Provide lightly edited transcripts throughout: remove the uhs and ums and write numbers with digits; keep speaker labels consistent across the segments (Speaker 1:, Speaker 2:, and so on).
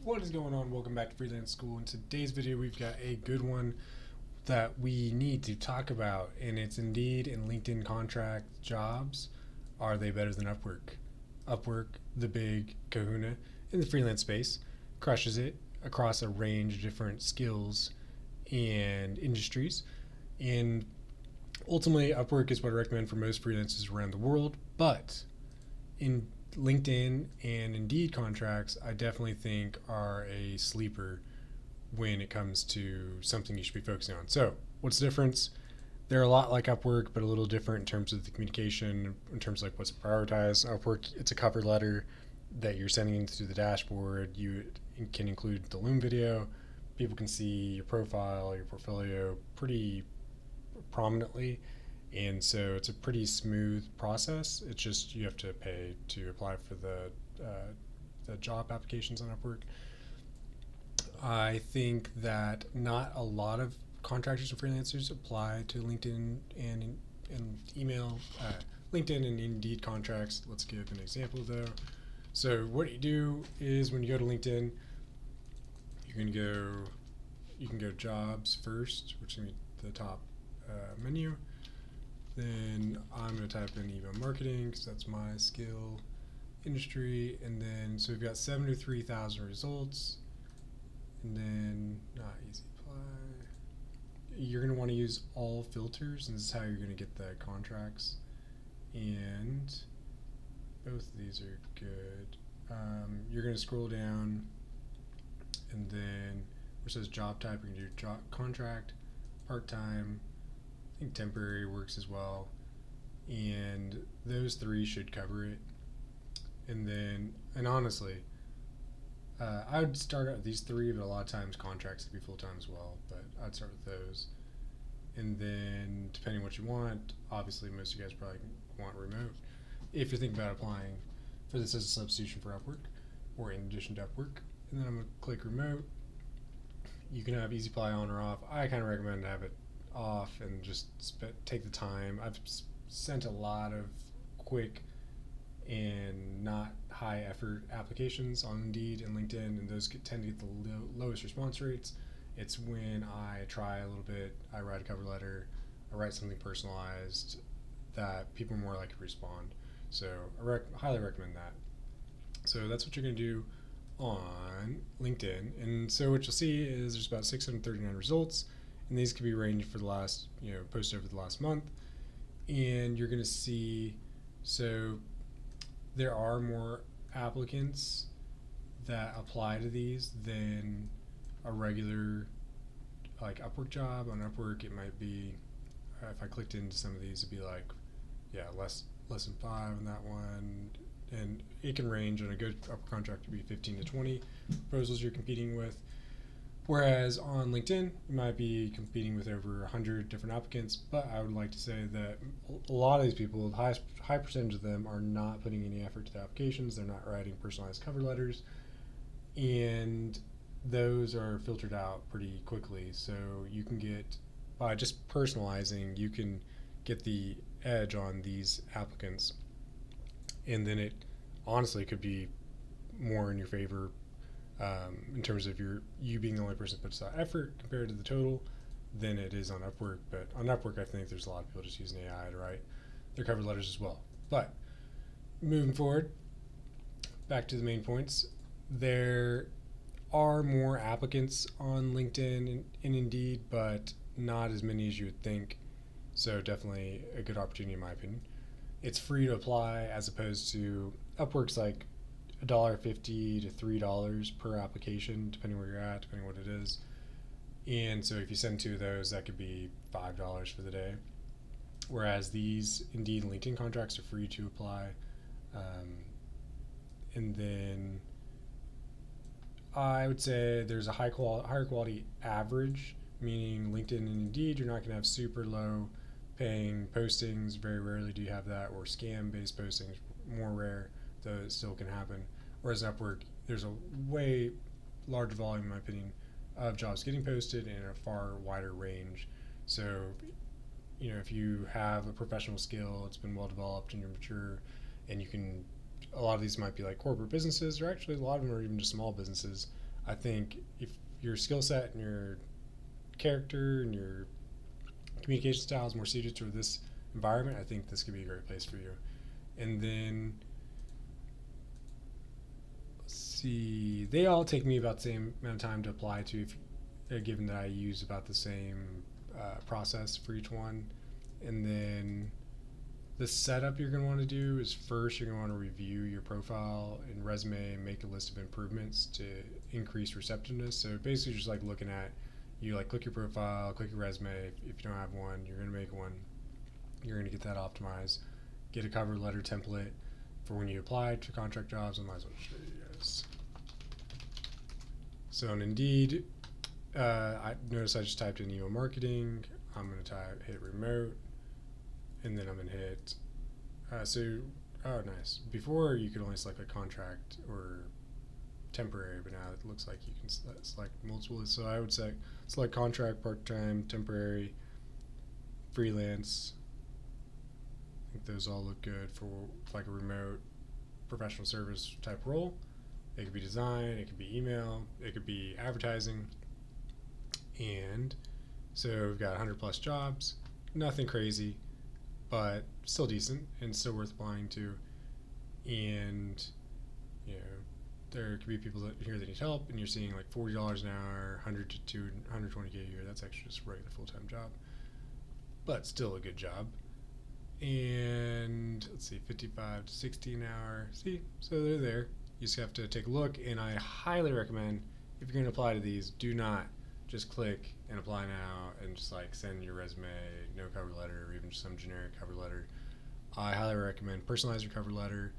Speaker 1: What is going on? Welcome back to Freelance School. In today's video, we've got a good one that we need to talk about, and it's Indeed and LinkedIn contract jobs. Are they better than Upwork? Upwork, the big kahuna in the freelance space, crushes it across a range of different skills and industries. And ultimately, Upwork is what I recommend for most freelancers around the world, but in LinkedIn and Indeed contracts, I definitely think are a sleeper when it comes to something you should be focusing on. So, what's the difference? They're a lot like Upwork, but a little different in terms of the communication, in terms of like what's prioritized. Upwork, it's a cover letter that you're sending through the dashboard. You can include the Loom video. People can see your profile, your portfolio pretty prominently, and so it's a pretty smooth process. It's just you have to pay to apply for the job applications on Upwork. I think that not a lot of contractors and freelancers apply to LinkedIn and email. LinkedIn and Indeed contracts. Let's give an example though. So what you do is when you go to LinkedIn, you can go jobs first, which is going to be the top menu. Then I'm going to type in email marketing because that's my skill industry. And then, so we've got 73,000 results. And then, not easy apply. You're going to want to use all filters, and this is how you're going to get the contracts. And both of these are good. You're going to scroll down, and then where it says job type, you're going to do job contract, part-time. I think temporary works as well, and those three should cover it. And honestly, I would start out with these three, but a lot of times contracts could be full-time as well, but I'd start with those. And then depending on what you want, obviously most of you guys probably want remote if you're thinking about applying for this as a substitution for Upwork or in addition to Upwork. And then I'm going to click remote. You can have easy apply on or off. I kind of recommend to have it off and just take the time. I've sent a lot of quick and not high effort applications on Indeed and LinkedIn, and those tend to get the lowest response rates. It's when I try a little bit, I write a cover letter, I write something personalized that people are more likely to respond. So I highly recommend that. So that's what you're going to do on LinkedIn. And so what you'll see is there's about 639 results, and these could be ranged for the last, posted over the last month. And you're going to see, so there are more applicants that apply to these than a regular like Upwork job. On Upwork, it might be, if I clicked into some of these, it'd be like, less than 5 on that one. And it can range on a good Upwork contract to be 15 to 20 proposals you're competing with. Whereas on LinkedIn, you might be competing with over 100 different applicants, but I would like to say that a lot of these people, the high percentage of them, are not putting any effort to the applications. They're not writing personalized cover letters, and those are filtered out pretty quickly. So you can get, by just personalizing, you can get the edge on these applicants, and then it honestly could be more in your favor. In terms of you being the only person that puts that effort compared to the total than it is on Upwork. But on Upwork, I think there's a lot of people just using AI to write their cover letters as well. But moving forward, back to the main points, there are more applicants on LinkedIn and Indeed, but not as many as you would think. So definitely a good opportunity in my opinion. It's free to apply as opposed to Upwork's like $1.50 to $3 per application, depending where you're at, depending what it is. And so if you send 2 of those, that could be $5 for the day. Whereas these Indeed and LinkedIn contracts are free to apply. And then I would say there's a higher quality average, meaning LinkedIn and Indeed, you're not going to have super low paying postings. Very rarely do you have that, or scam-based postings, more rare, though it still can happen. Whereas Upwork, there's a way larger volume, in my opinion, of jobs getting posted in a far wider range. So, if you have a professional skill, it's been well developed and you're mature, and a lot of these might be like corporate businesses, or actually a lot of them are even just small businesses. I think if your skill set and your character and your communication style is more suited to this environment, I think this could be a great place for you. And then let's see, they all take me about the same amount of time to apply to, if given that I use about the same process for each one. And then the setup you're going to want to do is, first you're going to want to review your profile and resume and make a list of improvements to increase receptiveness. So basically just like looking at, you like click your profile, click your resume. If you don't have one, you're going to make one. You're going to get that optimized. Get a cover letter template for when you apply to contract jobs. I might as well show you guys. So on Indeed, I noticed I just typed in email marketing. I'm going to hit remote, and then I'm going to hit, oh nice. Before you could only select a contract or temporary, but now it looks like you can select multiple. So I would select contract, part-time, temporary, freelance. I think those all look good for like a remote professional service type role. It could be design, it could be email, it could be advertising. And so we've got 100 plus jobs, nothing crazy, but still decent and still worth applying to. And you know, there could be people here that need help, and you're seeing like $40 an hour, 100 to 120K a year. That's actually just a regular full-time job, but still a good job. And let's see, 55 to 60 an hour. See, so they're there. You just have to take a look, and I highly recommend, if you're going to apply to these, do not just click and apply now and just like send your resume, no cover letter, or even just some generic cover letter. I highly recommend personalize your cover letter,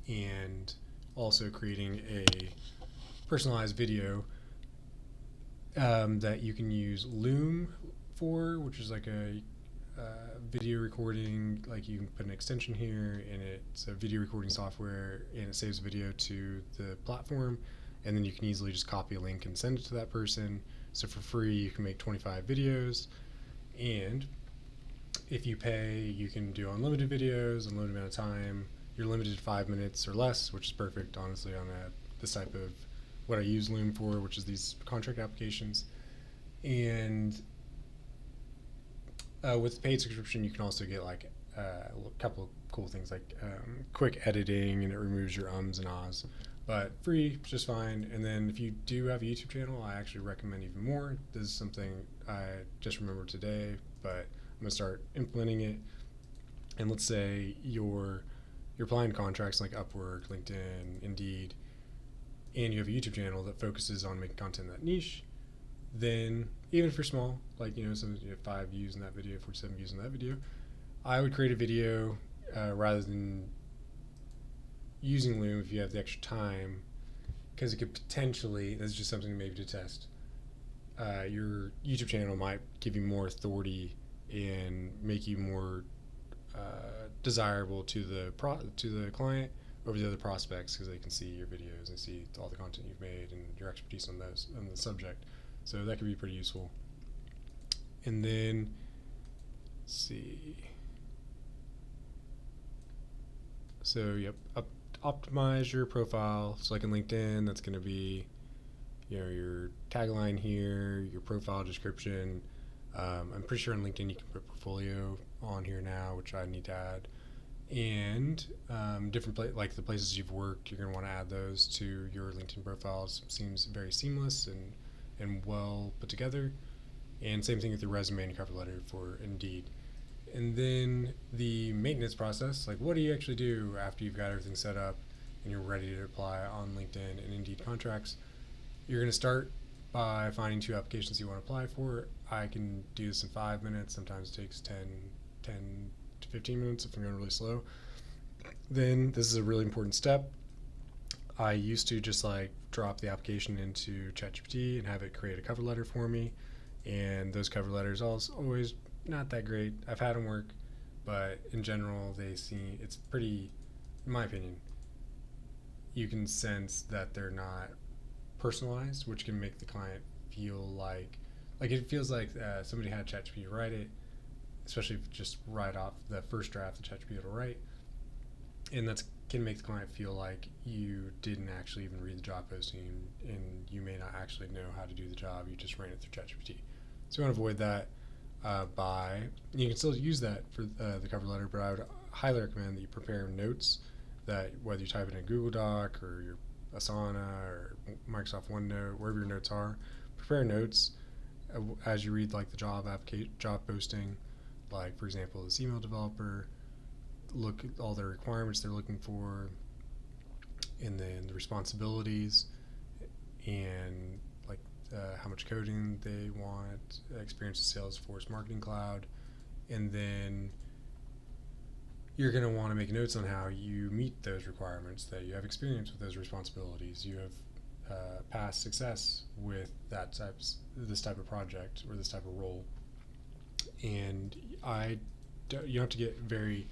Speaker 1: and also creating a personalized video that you can use Loom for, which is like a video recording. Like you can put an extension here, and it's a video recording software, and it saves video to the platform, and then you can easily just copy a link and send it to that person. So for free, you can make 25 videos, and if you pay, you can do unlimited videos, unlimited amount of time. You're limited to 5 minutes or less, which is perfect, honestly, on this type of what I use Loom for, which is these contract applications. And with the paid subscription, you can also get like a couple of cool things like quick editing, and it removes your ums and ahs. But free, just fine. And then if you do have a YouTube channel, I actually recommend even more. This is something I just remembered today, but I'm going to start implementing it. And let's say you're applying contracts like Upwork, LinkedIn, Indeed, and you have a YouTube channel that focuses on making content in that niche. Then even if you're small, like you have 5 views in that video, 47 views in that video, I would create a video rather than using Loom if you have the extra time, because it could potentially, this is just something maybe to test, your YouTube channel might give you more authority and make you more desirable to the client over the other prospects, because they can see your videos and see all the content you've made and your expertise on the subject. So that could be pretty useful. And then let's see. So yep, optimize your profile. So like in LinkedIn, that's going to be your tagline here, your profile description. I'm pretty sure on LinkedIn you can put portfolio on here now, which I need to add. And different like the places you've worked, you're going to want to add those to your LinkedIn profiles. Seems very seamless and well put together. And same thing with your resume and cover letter for Indeed. And then the maintenance process, like what do you actually do after you've got everything set up and you're ready to apply on LinkedIn and Indeed contracts? You're going to start by finding 2 applications you want to apply for. I can do this in 5 minutes. Sometimes it takes 10 to 15 minutes if I'm going really slow. Then this is a really important step. I used to just like drop the application into ChatGPT and have it create a cover letter for me. And those cover letters always not that great. I've had them work, but in general, it's pretty, in my opinion, you can sense that they're not personalized, which can make the client feel like it feels like somebody had ChatGPT write it, especially if just right off the first draft that ChatGPT will write. And that's can make the client feel like you didn't actually even read the job posting and you may not actually know how to do the job. You just ran it through ChatGPT. So we want to avoid that by, you can still use that for the cover letter, but I would highly recommend that you prepare notes that whether you type it in a Google Doc or your Asana or Microsoft OneNote, wherever your notes are, prepare notes as you read like the job posting, like for example, this email developer, look at all the requirements they're looking for, and then the responsibilities, and like how much coding they want, experience with Salesforce Marketing Cloud, and then you're going to want to make notes on how you meet those requirements, that you have experience with those responsibilities, you have past success with this type of project or this type of role. And you don't have to get very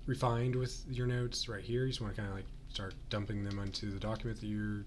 Speaker 1: refined with your notes right here. You just want to kind of like start dumping them onto the document that you're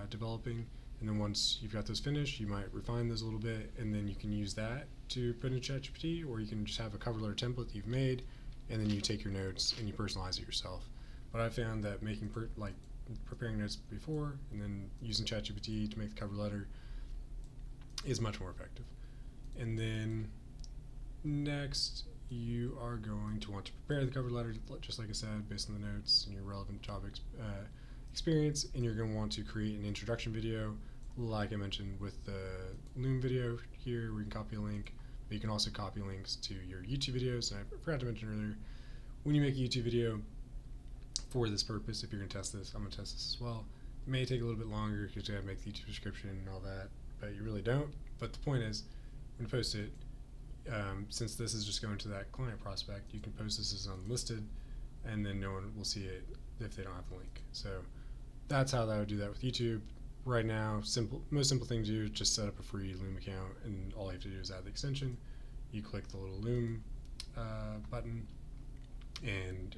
Speaker 1: developing. And then once you've got those finished, you might refine those a little bit, and then you can use that to put in ChatGPT, or you can just have a cover letter template that you've made, and then you take your notes and you personalize it yourself. But I found that preparing notes before and then using ChatGPT to make the cover letter is much more effective. And then next, you are going to want to prepare the cover letter, just like I said, based on the notes and your relevant job experience, and you're going to want to create an introduction video, like I mentioned with the Loom video here, where you can copy a link, but you can also copy links to your YouTube videos. And I forgot to mention earlier, when you make a YouTube video for this purpose, if you're going to test this, I'm going to test this as well. It may take a little bit longer because you have to make the YouTube description and all that, but you really don't. But the point is, when you post it, since this is just going to that client prospect, you can post this as unlisted, and then no one will see it if they don't have the link. So that's how I would do that with YouTube. Right now, most simple thing to do is just set up a free Loom account, and all you have to do is add the extension. You click the little Loom button, and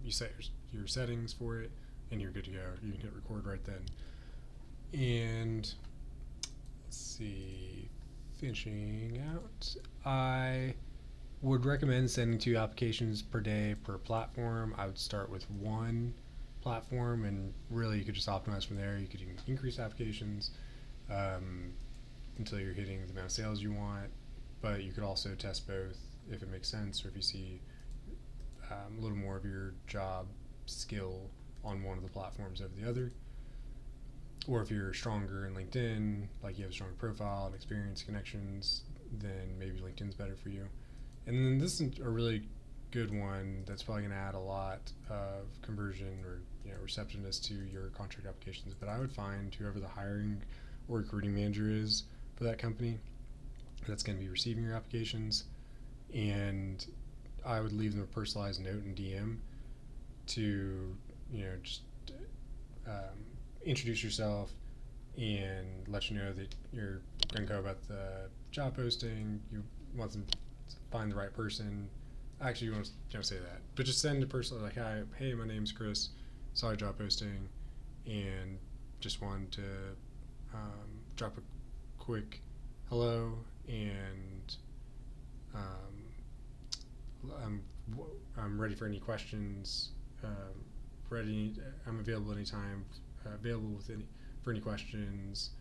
Speaker 1: you set your settings for it, and you're good to go. You can hit record right then. And let's see, finishing out, I would recommend sending 2 applications per day per platform. I would start with one platform, and really you could just optimize from there. You could even increase applications until you're hitting the amount of sales you want, but you could also test both if it makes sense, or if you see a little more of your job skill on one of the platforms over the other. Or if you're stronger in LinkedIn, like you have a strong profile and experience, connections, then maybe LinkedIn's better for you. And then this is a really good one that's probably going to add a lot of conversion or receptiveness to your contract applications. But I would find whoever the hiring or recruiting manager is for that company that's going to be receiving your applications, and I would leave them a personalized note in DM to just introduce yourself and let you know that you're going to go about the job posting. You want them to find the right person. Actually, you don't say that, but just send a person like, "Hi, hey, my name's Chris. Saw your job posting, and just wanted to drop a quick hello, and I'm ready for any questions. I'm available anytime. For any questions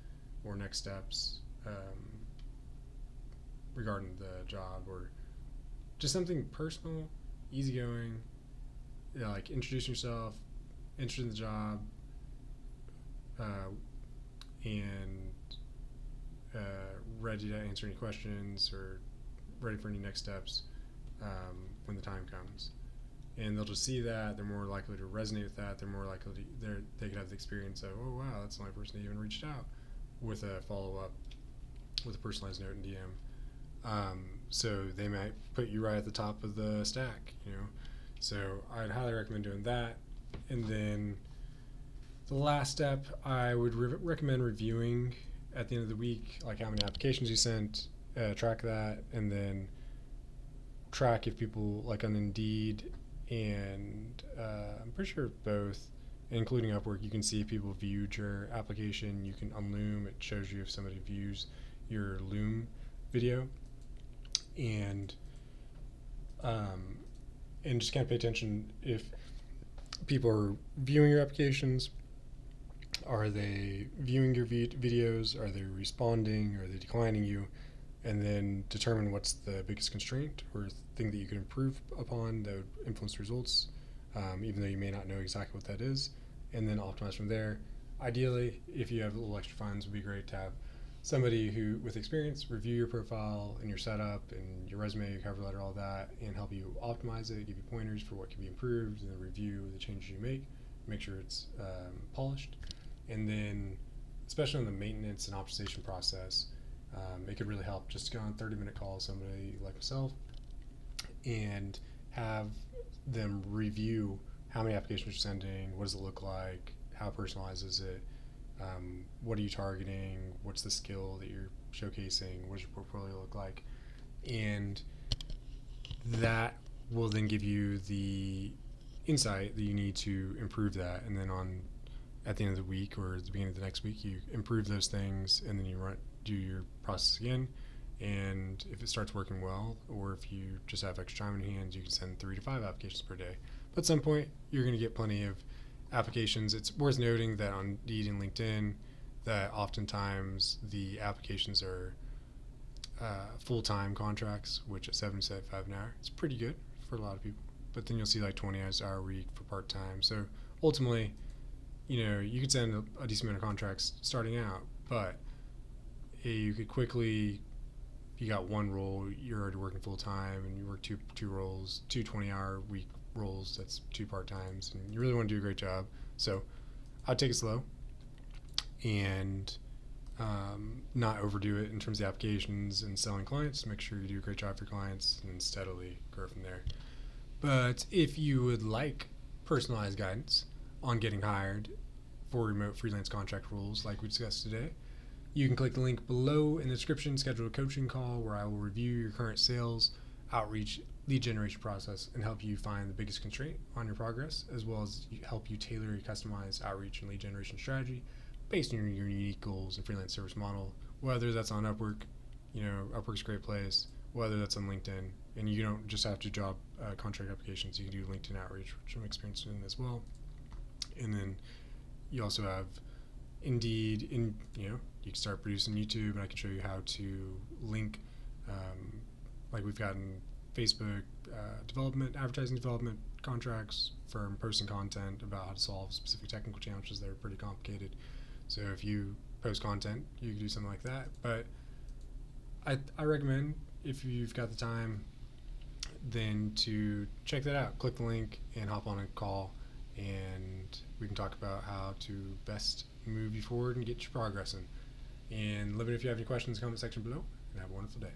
Speaker 1: or next steps regarding the job, or just something personal, easygoing, like introducing yourself, interested in the job, and ready to answer any questions or ready for any next steps when the time comes." And they'll just see that. They're more likely to resonate with that. They're more likely they could have the experience of, "Oh wow, that's the only person that even reached out," with a follow-up with a personalized note in DM. So they might put you right at the top of the stack, So I'd highly recommend doing that. And then the last step, I would recommend reviewing at the end of the week, like how many applications you sent, track that, and then track if people, like on Indeed, and I'm pretty sure both, including Upwork, you can see if people viewed your application. You can unloom, it shows you if somebody views your Loom video, and just kind of pay attention if people are viewing your applications. Are they viewing your videos? Are they responding? Are they declining you? And then determine what's the biggest constraint or thing that you could improve upon that would influence results, even though you may not know exactly what that is, and then optimize from there. Ideally, if you have a little extra funds, it would be great to have somebody who, with experience, review your profile and your setup and your resume, your cover letter, all that, and help you optimize it, give you pointers for what can be improved, and then review the changes you make sure it's polished, and then, especially in the maintenance and optimization process, it could really help just to go on a 30-minute call with somebody like myself and have them review how many applications you're sending, what does it look like, how personalized is it, what are you targeting, what's the skill that you're showcasing, what does your portfolio look like, and that will then give you the insight that you need to improve that, and then at the end of the week or at the beginning of the next week, you improve those things, and then you do your process again. And if it starts working well, or if you just have extra time in your hands, you can send 3 to 5 applications per day. But at some point, you're going to get plenty of applications. It's worth noting that on Indeed and LinkedIn, that oftentimes the applications are full-time contracts, which at $75 an hour, it's pretty good for a lot of people. But then you'll see like 20 hours a week for part-time. So ultimately, you could send a decent amount of contracts starting out, but you could quickly, if you got one role, you're already working full-time, and you work two roles, 2 20-hour week roles, that's 2 part-times, and you really want to do a great job. So I'd take it slow and not overdo it in terms of applications and selling clients. Make sure you do a great job for clients and steadily grow from there. But if you would like personalized guidance on getting hired for remote freelance contract roles like we discussed today, you can click the link below in the description, schedule a coaching call where I will review your current sales, outreach, lead generation process, and help you find the biggest constraint on your progress, as well as help you tailor your customized outreach and lead generation strategy based on your unique goals and freelance service model, whether that's on Upwork. Upwork's a great place, whether that's on LinkedIn, and you don't just have to job contract applications. You can do LinkedIn outreach, which I'm experienced in as well. And then you also have Indeed, you can start producing YouTube, and I can show you how to link, like we've gotten Facebook development, advertising development contracts from posting content about how to solve specific technical challenges that are pretty complicated. So if you post content, you can do something like that. But I recommend, if you've got the time, then to check that out. Click the link and hop on a call, and we can talk about how to best move you forward and get you progressing. And let me know if you have any questions in the comment section below, and have a wonderful day.